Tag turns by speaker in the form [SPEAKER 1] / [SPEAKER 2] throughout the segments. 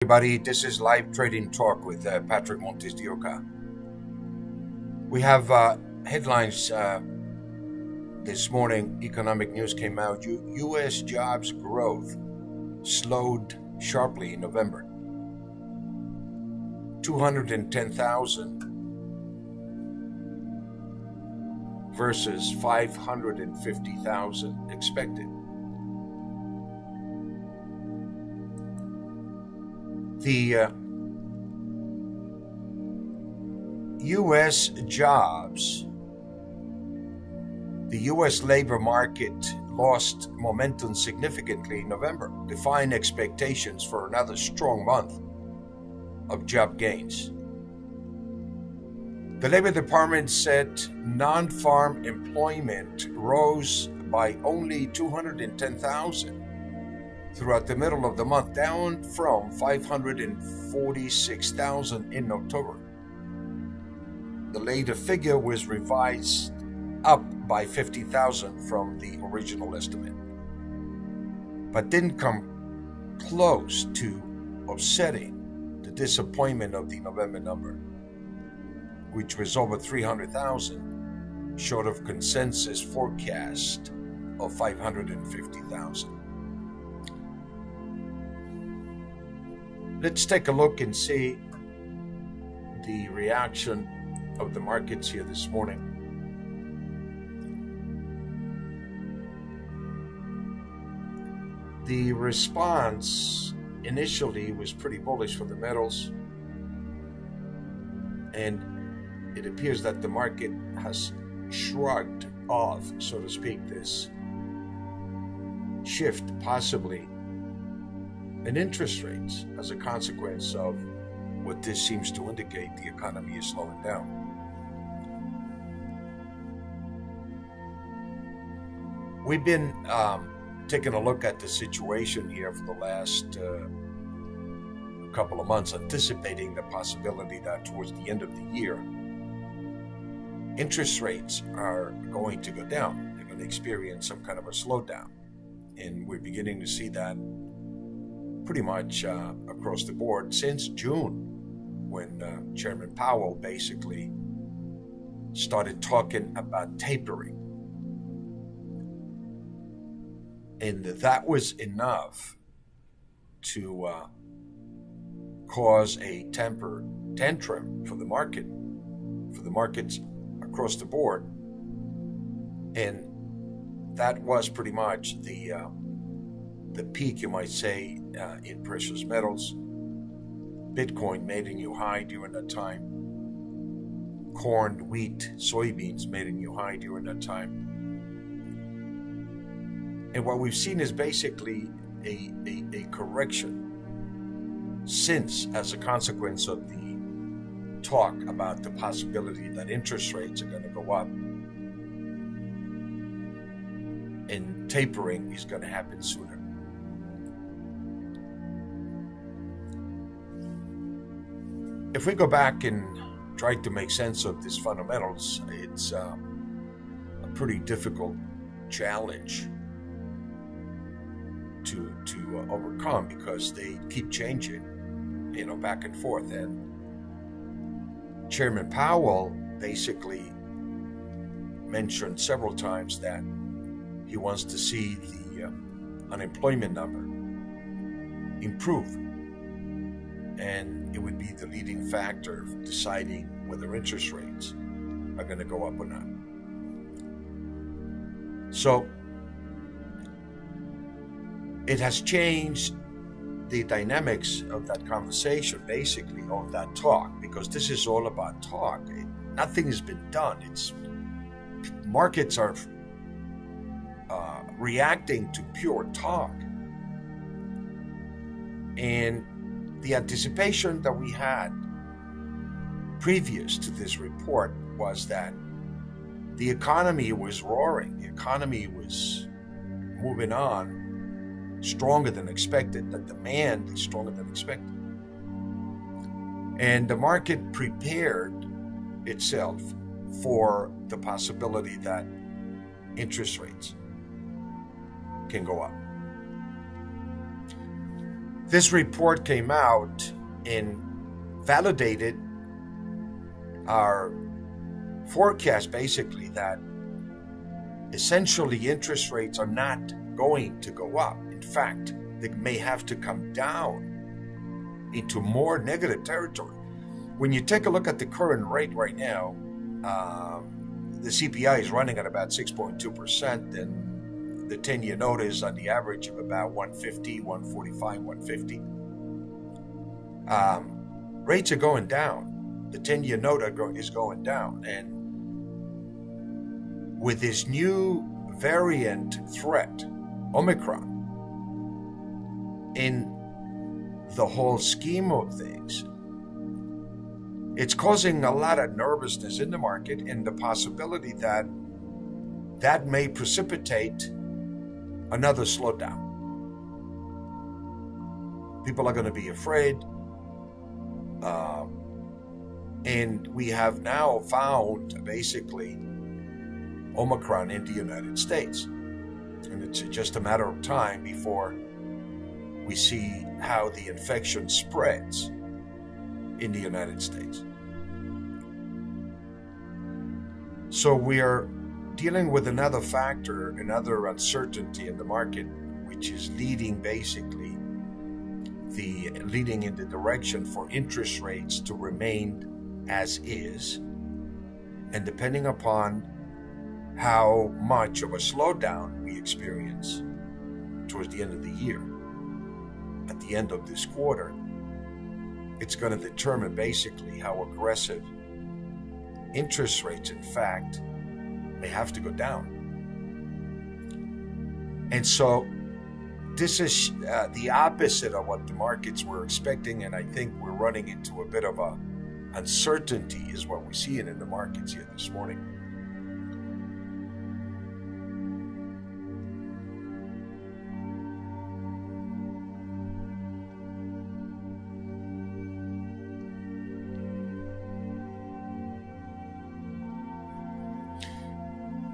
[SPEAKER 1] Everybody, this is Live Trading Talk with Patrick MontesDeOca. We have headlines this morning. Economic news came out. U.S. jobs growth slowed sharply in November. 210,000 versus 550,000 expected. The U.S. jobs, the U.S. labor market lost momentum significantly in November, defying expectations for another strong month of job gains. The Labor Department said non-farm employment rose by only 210,000 throughout the middle of the month, down from 546,000 in October. The later figure was revised up by 50,000 from the original estimate, but didn't come close to offsetting the disappointment of the November number, which was over 300,000, short of consensus forecast of 550,000. Let's take a look and see the reaction of the markets here this morning. The response initially was pretty bullish for the metals, and it appears that the market has shrugged off, so to speak, this shift possibly in interest rates as a consequence of what this seems to indicate: the economy is slowing down. We've been taking a look at the situation here for the last couple of months, anticipating the possibility that towards the end of the year, interest rates are going to go down. They're going to experience some kind of a slowdown. And we're beginning to see that pretty much across the board since June, when Chairman Powell basically started talking about tapering. And that was enough to cause a tantrum for the markets across the board. And that was pretty much the peak, you might say, in precious metals. Bitcoin made a new high during that time. Corn, wheat, soybeans made a new high during that time. And what we've seen is basically a correction since, as a consequence of the talk about the possibility that interest rates are going to go up and tapering is going to happen sooner. If we go back and try to make sense of these fundamentals, it's a pretty difficult challenge to overcome, because they keep changing, back and forth. And Chairman Powell basically mentioned several times that he wants to see the unemployment number improve, and it would be the leading factor for deciding whether interest rates are going to go up or not. So it has changed the dynamics of that conversation, basically, of that talk, because this is all about talk. Nothing has been done. Markets are reacting to pure talk. And the anticipation that we had previous to this report was that the economy was roaring. The economy was moving on stronger than expected, that demand is stronger than expected. And the market prepared itself for the possibility that interest rates can go up. This report came out and validated our forecast, basically, that essentially interest rates are not going to go up. In fact, they may have to come down into more negative territory. When you take a look at the current rate right now, the CPI is running at about 6.2%, and the 10-year note is on the average of about 150, 145, 150. Rates are going down. The 10-year note is going down. And with this new variant threat, Omicron, in the whole scheme of things, it's causing a lot of nervousness in the market, and the possibility that that may precipitate another slowdown. People are going to be afraid. And we have now found basically Omicron in the United States. And it's just a matter of time before we see how the infection spreads in the United States. So we are dealing with another factor, another uncertainty in the market, which is leading in the direction for interest rates to remain as is. And depending upon how much of a slowdown we experience towards the end of the year, at the end of this quarter, it's going to determine basically how aggressive interest rates, in fact, may have to go down. And so this is the opposite of what the markets were expecting, and I think we're running into a bit of a uncertainty is what we're seeing in the markets here this morning.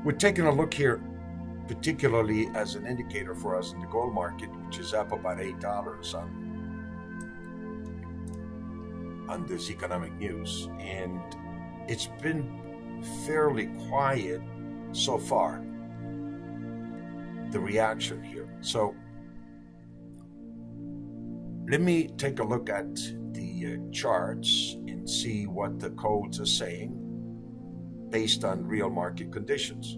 [SPEAKER 1] We're taking a look here, particularly as an indicator for us in the gold market, which is up about $8 on this economic news. And it's been fairly quiet so far, the reaction here. So let me take a look at the charts and see what the codes are saying based on real market conditions.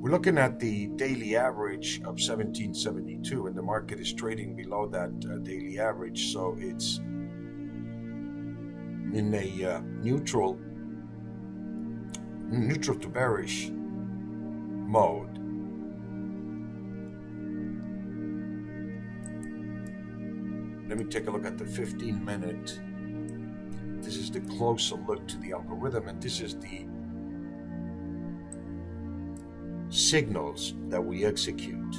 [SPEAKER 1] We're looking at the daily average of 1772, and the market is trading below that daily average, so it's in a neutral to bearish mode. Let me take a look at the 15-minute. This is the closer look to the algorithm, and this is the signals that we execute.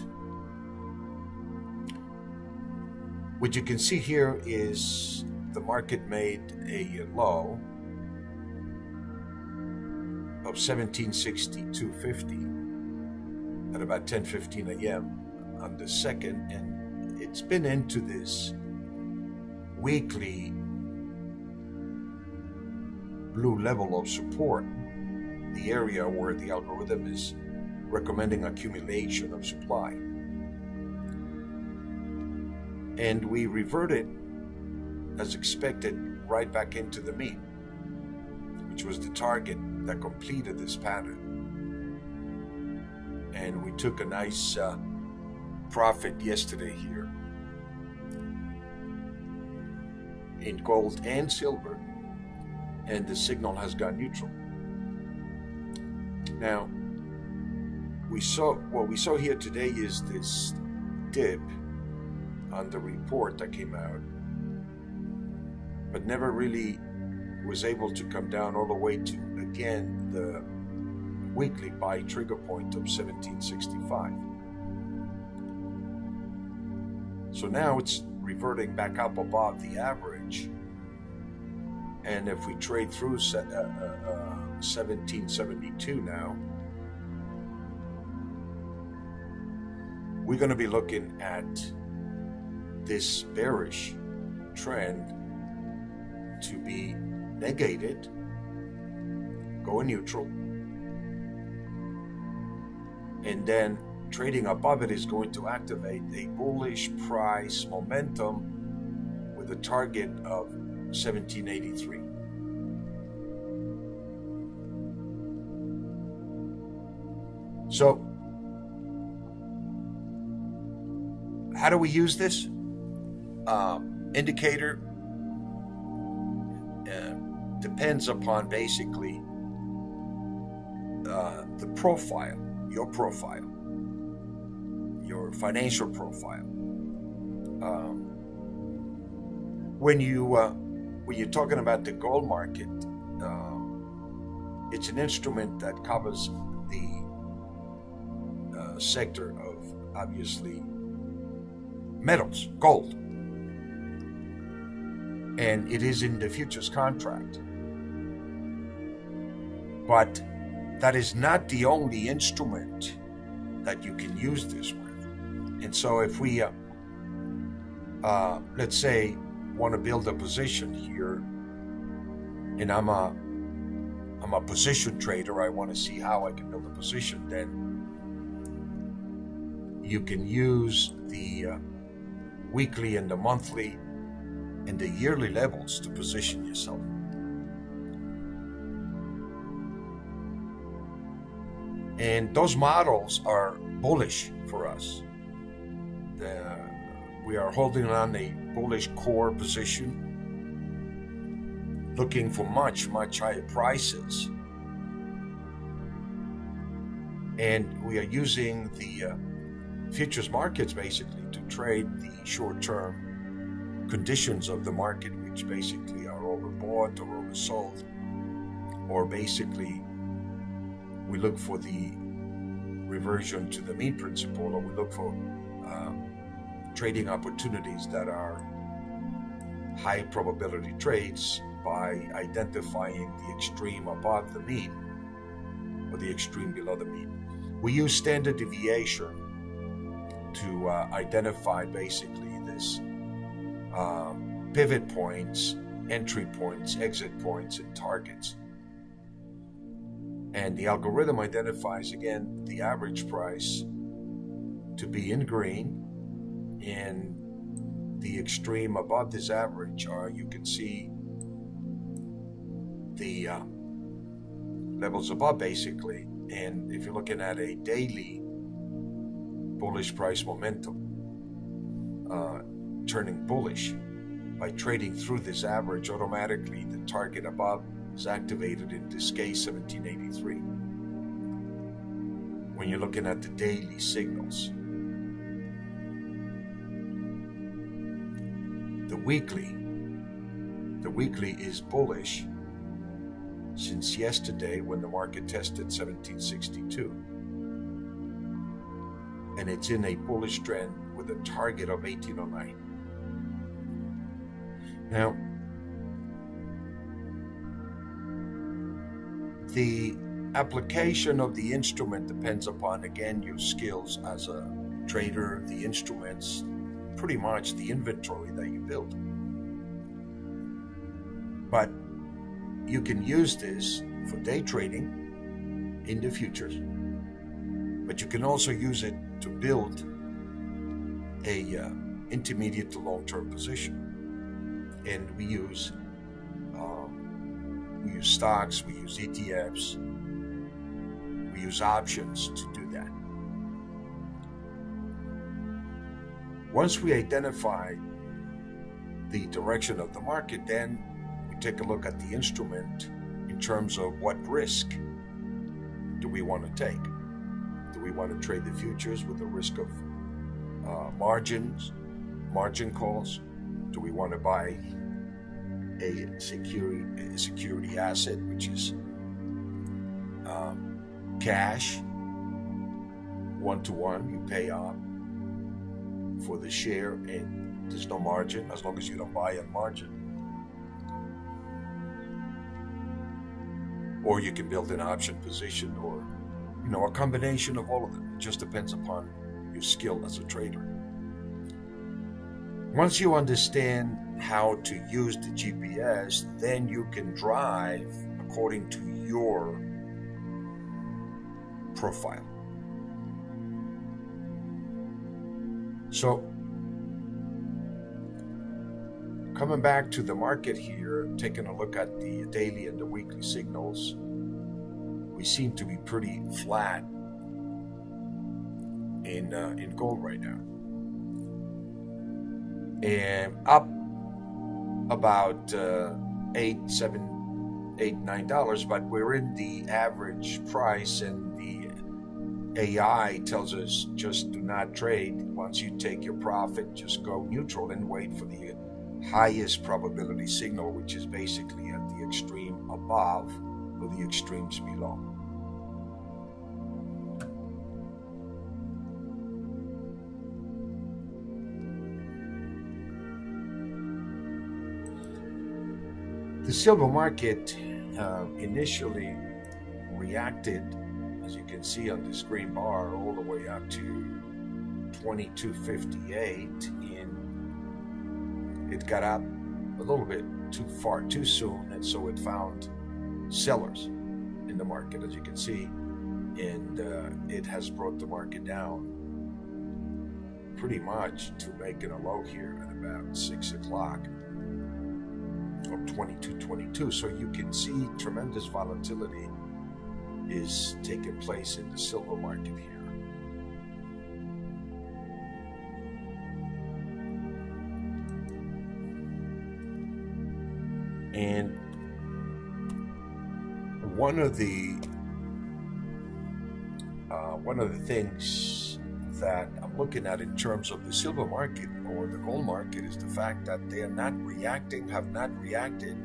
[SPEAKER 1] What you can see here is the market made a low of 1762.50 at about 10:15 a.m. on the 2nd, and it's been into this weekly blue level of support, the area where the algorithm is recommending accumulation of supply. And we reverted, as expected, right back into the mean, which was the target that completed this pattern. And we took a nice profit yesterday here in gold and silver, and the signal has gone neutral. Now, what we saw here today is this dip on the report that came out, but never really was able to come down all the way to, again, the weekly buy trigger point of 1765. So now it's reverting back up above the average, and if we trade through 1772 now, we're going to be looking at this bearish trend to be negated, going neutral, and then trading above it is going to activate a bullish price momentum with a target of 1783. So, how do we use this indicator? Depends upon basically the profile, your financial profile. When you're talking about the gold market, it's an instrument that covers the sector of, obviously, metals, gold, and it is in the futures contract. But that is not the only instrument that you can use this with. And so if we, let's say, want to build a position here, and I'm a position trader, I want to see how I can build a position, then you can use the weekly and the monthly and the yearly levels to position yourself. And those models are bullish for us. We are holding on a bullish core position, looking for much, much higher prices. And we are using the futures markets basically to trade the short-term conditions of the market, which basically are overbought or oversold, or basically we look for the reversion to the mean principle, or we look for trading opportunities that are high probability trades by identifying the extreme above the mean or the extreme below the mean. We use standard deviation to identify basically this pivot points, entry points, exit points, and targets. And the algorithm identifies, again, the average price to be in green, and the extreme above this average are, you can see the levels above basically. And if you're looking at a daily bullish price momentum turning bullish by trading through this average, automatically the target above is activated, in this case 1783. When you're looking at the daily signals, the weekly is bullish since yesterday when the market tested 1762, and it's in a bullish trend with a target of 1809. Now, the application of the instrument depends upon, again, your skills as a trader, the instruments, pretty much the inventory that you build. But you can use this for day trading in the futures, but you can also use it to build a intermediate to long-term position. And we use stocks, we use ETFs, we use options to do that. Once we identify the direction of the market, then we take a look at the instrument in terms of what risk do we want to take. Do we want to trade the futures with the risk of margin calls? Do we want to buy a security asset, which is cash, 1-to-1? You pay up for the share and there's no margin as long as you don't buy on margin. Or you can build an option position, or a combination of all of them. It just depends upon your skill as a trader. Once you understand how to use the GPS, then you can drive according to your profile. So, coming back to the market here, taking a look at the daily and the weekly signals, we seem to be pretty flat in gold right now, and up about $8, $9, but we're in the average price, and the AI tells us just do not trade. Once you take your profit, just go neutral and wait for the highest probability signal, which is basically at the extreme above or the extremes below. The silver market initially reacted, as you can see on this green bar, all the way up to 2258, and it got up a little bit too far too soon, and so it found sellers in the market, as you can see, and it has brought the market down pretty much to making a low here at about 6 o'clock of 2222. So you can see tremendous volatility is taking place in the silver market here. And one of the things that I'm looking at in terms of the silver market or the gold market is the fact that they are not reacting, have not reacted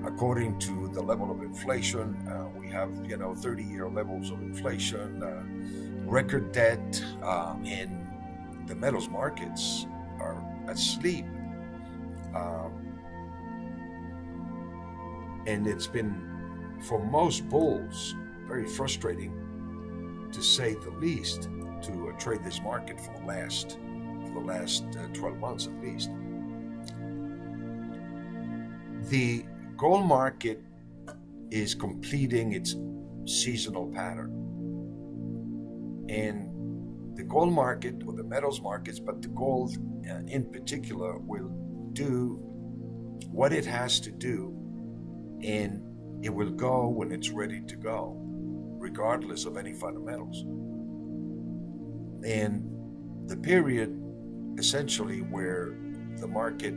[SPEAKER 1] according to the level of inflation. We have, 30-year levels of inflation, record debt, and the metals markets are asleep. And it's been, for most bulls, very frustrating, to say the least, to trade this market for the last 12 months at least. The gold market is completing its seasonal pattern, and the gold market, or the metals markets, but the gold in particular, will do what it has to do, and it will go when it's ready to go, regardless of any fundamentals. And the period essentially where the market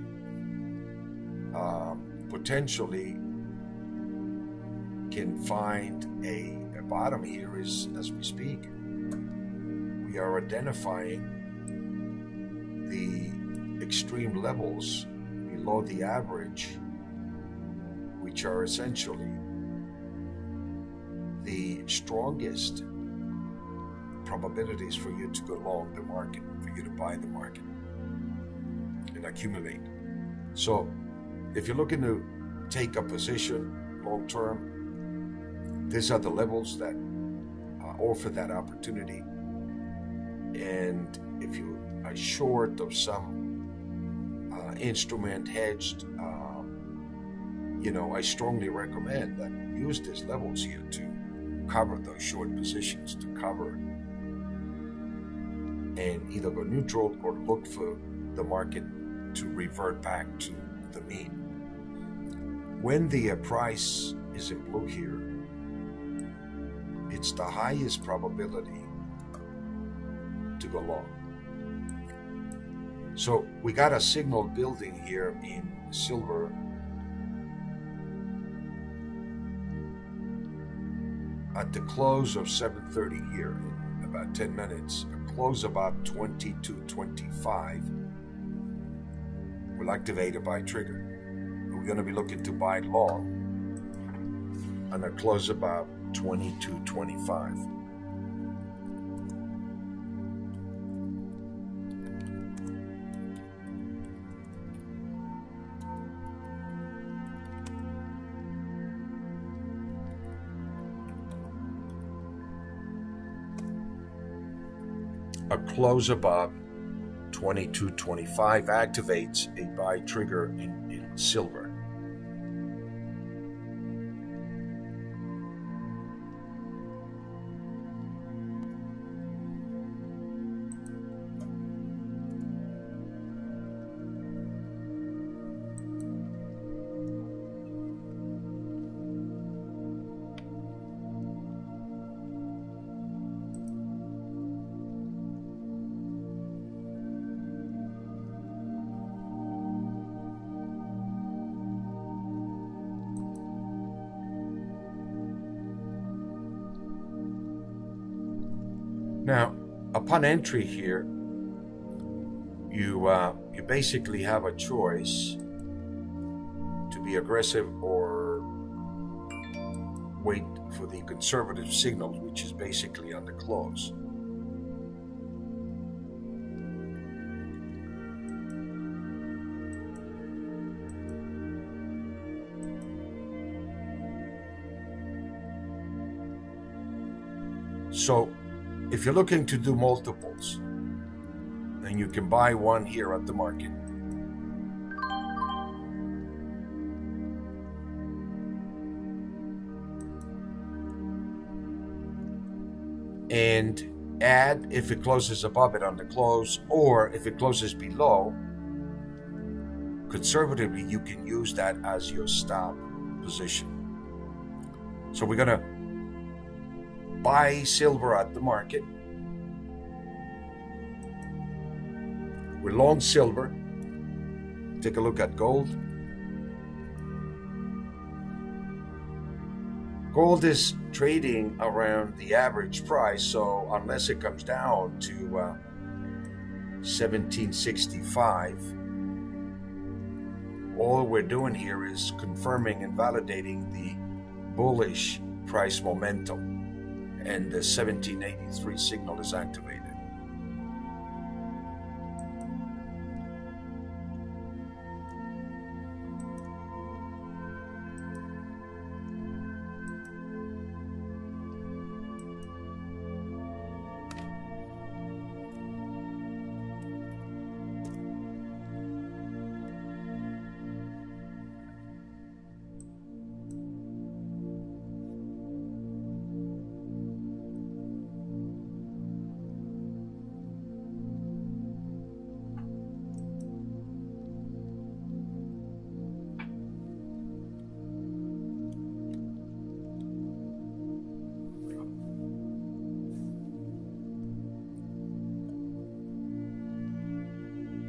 [SPEAKER 1] potentially can find a bottom here is, as we speak, we are identifying the extreme levels below the average, which are essentially the strongest probabilities for you to go long the market, for you to buy the market and accumulate. So if you're looking to take a position long term, these are the levels that offer that opportunity. And if you are short of some instrument hedged, I strongly recommend that you use these levels here to cover those short positions, to cover and either go neutral or look for the market to revert back to the mean. When the price is in blue here, it's the highest probability to go long. So we got a signal building here in silver. At the close of 7:30 here, in about 10 minutes, a close about 22.25 will activate a buy trigger. We're going to be looking to buy long and a close about 22.25. a close above 22.25 activates a buy trigger in silver. Now, upon entry here, you basically have a choice to be aggressive or wait for the conservative signal, which is basically on the close. So if you're looking to do multiples, then you can buy one here at the market. And add if it closes above it on the close, or if it closes below, conservatively you can use that as your stop position. So we're going to buy silver at the market. We're long silver. Take a look at gold. Gold is trading around the average price, so unless it comes down to 1765, all we're doing here is confirming and validating the bullish price momentum, and the 1783 signal is activated.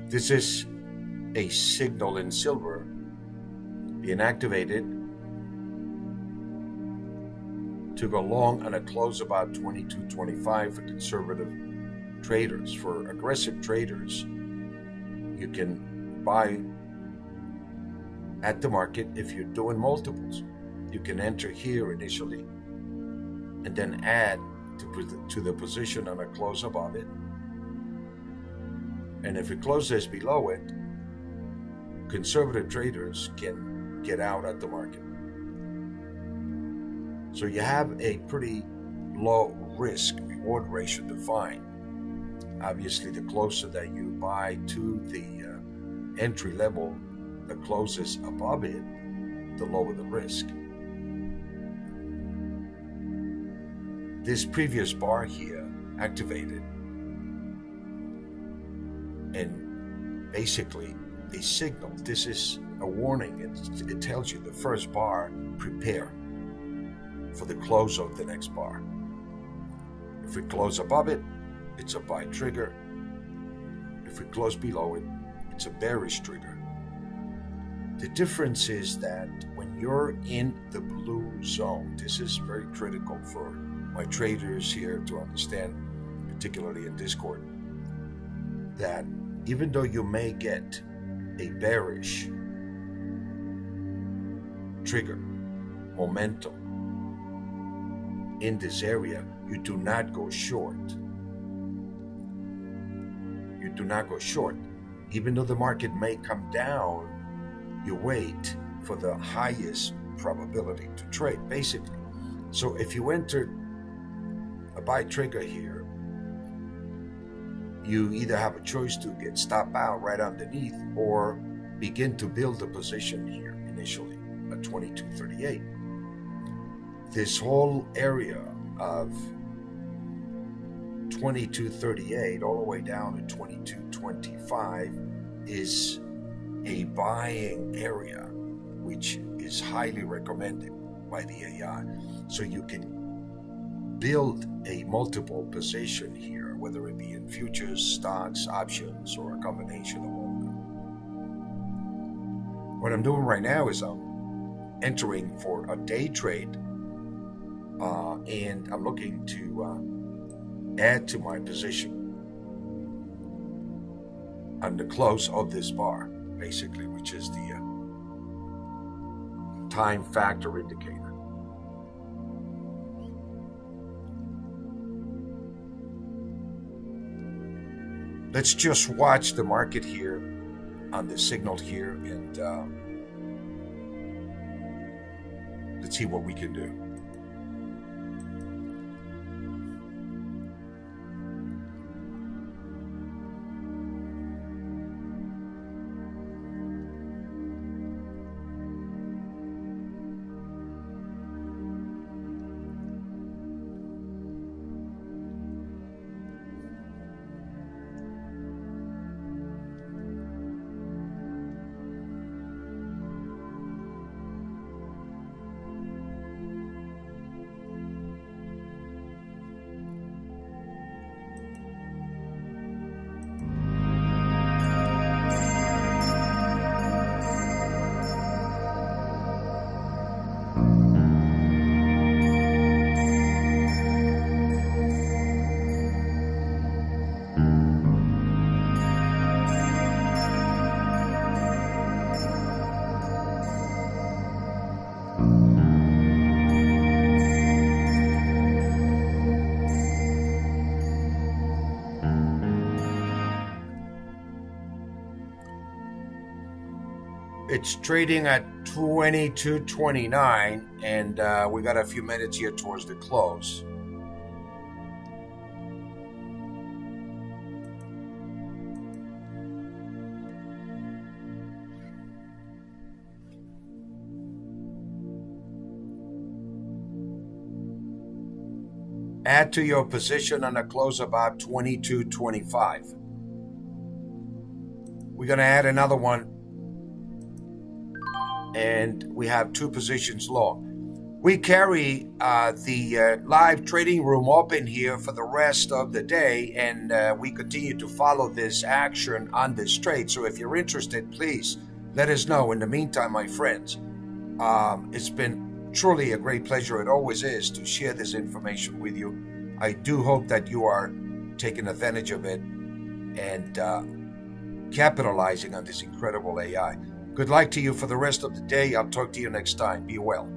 [SPEAKER 1] This is a signal in silver being activated to go long on a close about 22.25 for conservative traders. For aggressive traders, you can buy at the market. If you're doing multiples, you can enter here initially and then add to the position on a close above it. And if it closes below it, conservative traders can get out at the market. So you have a pretty low risk reward ratio defined. Obviously, the closer that you buy to the entry level, the closest above it, the lower the risk. This previous bar here activated, and basically a signal. This is a warning. It tells you the first bar, prepare for the close of the next bar. If we close above it, it's a buy trigger. If we close below it, it's a bearish trigger. The difference is that when you're in the blue zone, this is very critical for my traders here to understand, particularly in Discord, that even though you may get a bearish trigger momentum in this area, you do not go short. You do not go short. Even though the market may come down, you wait for the highest probability to trade, basically. So if you enter a buy trigger here, you either have a choice to get stop out right underneath or begin to build a position here initially at 2238. This whole area of 2238 all the way down to 2225 is a buying area, which is highly recommended by the AI. So you can build a multiple position here, whether it be in futures, stocks, options, or a combination of all of them. What I'm doing right now is I'm entering for a day trade, and I'm looking to add to my position on the close of this bar, basically, which is the time factor indicator. Let's just watch the market here on the signal here, and let's see what we can do. It's trading at 22.29, and we got a few minutes here towards the close. Add to your position on a close about 22.25. We're going to add another one, and we have two positions long. We carry the live trading room open here for the rest of the day, and we continue to follow this action on this trade. So if you're interested, please let us know. In the meantime, my friends, it's been truly a great pleasure. It always is to share this information with you. I do hope that you are taking advantage of it and capitalizing on this incredible AI. Good luck to you for the rest of the day. I'll talk to you next time. Be well.